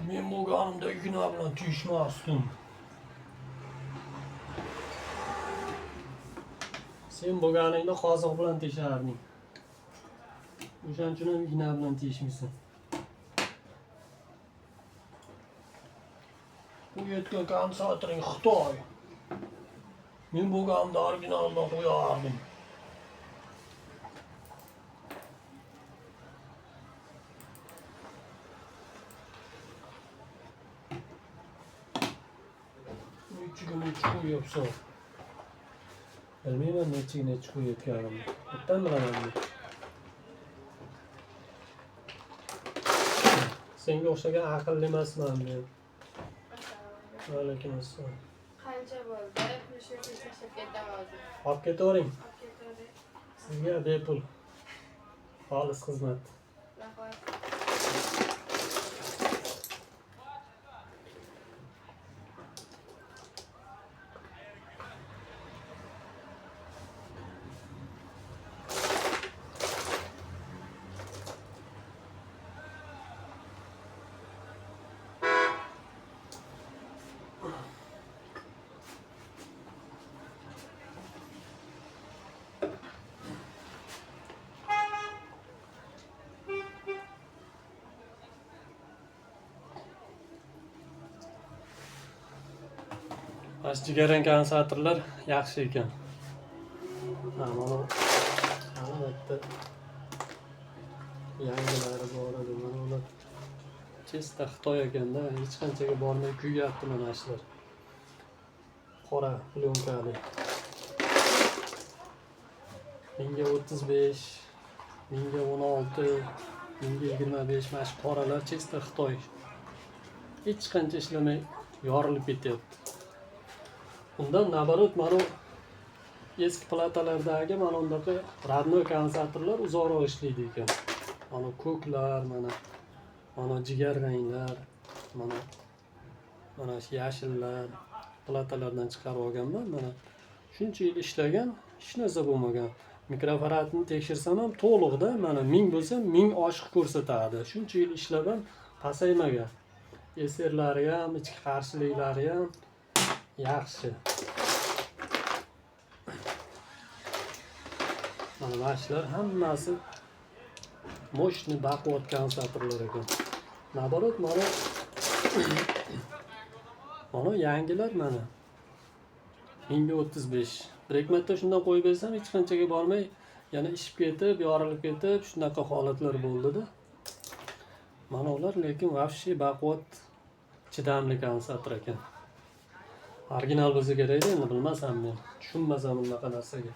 Men bo'lganimda igna bilan tuyishmasdim. Sen bo'lganingda qoziq bilan tesharding. O'shaning uchun ham igna bilan teshmaysan. Bu yetgan konsertring Xitoy. Men bo'lganimda originaldan qo'yardim. Nechigini qo'yibsan? Bilmayman nechigini qo'yayotganimni. Bittadan bilaman. Senga o'xshagan aqlli emasman men. Alaykum assalom. Qancha bo'ldi? Pulni tashlab ketdim hozir. Olib ketavering. Olib ketavering. Sizga bepul. Xolis xizmat. Rahmat. Jigarrang konsertlar yaxshi ekan. Mana albatta yangilari bor edi. Mana ular chesta Xitoy ekanda, hech qanchaga bormay kuyyapti mana shular. Qora plyonkali. Menga 35, menga 16, menga 25 mana shu qoralar chesta Xitoy. Hech qancha ishlamay yorilib ketyapti. Undan nabarot mana eski platalardagi mana undaqa radnoy konsertlar uzoqroq ishlaydi ekan. Mana ko'klar, mana jigarranglar, mana yashillar platalardan chiqarib olganman. Mana shuncha yil ishlagan, hech narsa bo'lmagan. Mikroapparatni tekshirsam ham to'liqda, mana 1000 bo'lsa 1000 oshiq ko'rsatadi. Shuncha yil ishlab ham pasaymagan. Eserlari ham, ichki qarshiliklari ham yaxshi. Mana shular hammasi moshni baquvvat konsertlar ekan. Naborot mana yangilar mana. 1035. Bir marta shundan qo'yib bersam hech qanchaga bormay, yana ishib ketib, yorilib ketib, shunaqa holatlar bo'ldi-da. Mana ular lekin vafshi baquvvat chidamli konsertlar ekan. Original bo'lsa kerak-da, endi bilmasam men. Tushunmasam unaqa narsaga.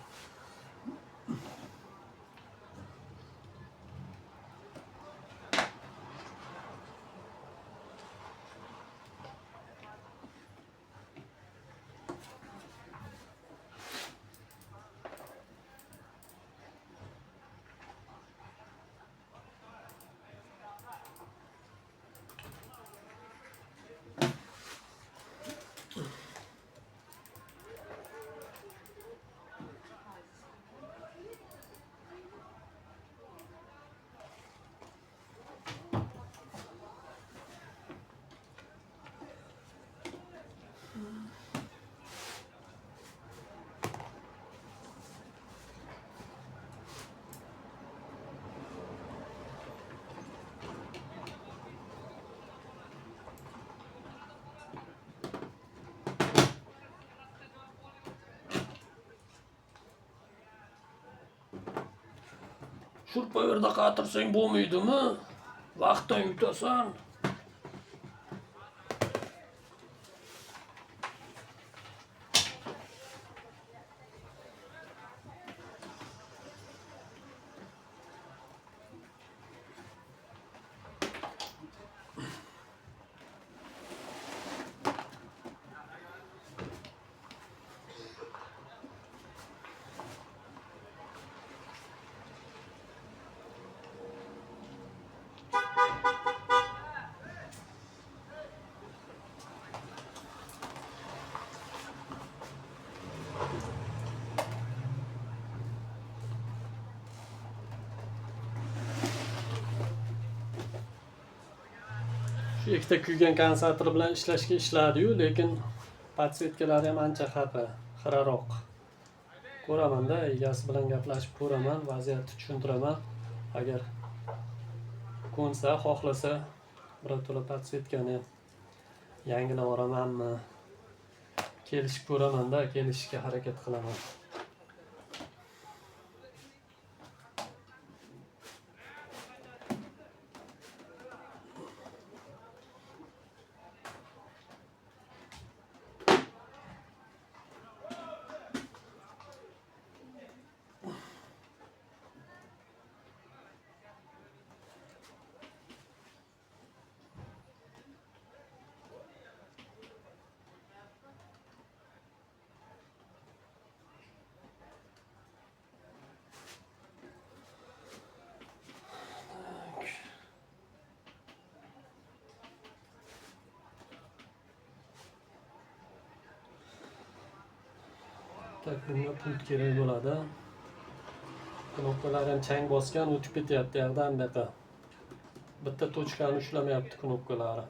Şurpa yerda qatırsang bo'lmaydimi? Vaqtdan yutasan. Shu ikkita kuygan kondensator bilan ishladi-yu, lekin patsvetkalari ham ancha xafa, xiraroq. Ko'raman-da, egasi bilan gaplashib ko'raman, vaziyatni tushuntiraman. Agar ko'nsa, xohlasa, birato'la patsvetkani yangilab yuboramanmi? Kelishib ko'raman-da, kelishishga harakat qilaman. Tak, bunga pult kerak bo'ladi. Knopkalar ham chang bosgan, o'tib ketyapti yerdan buyoqqa. Bitta tochkani ushlamayapti knopkalari.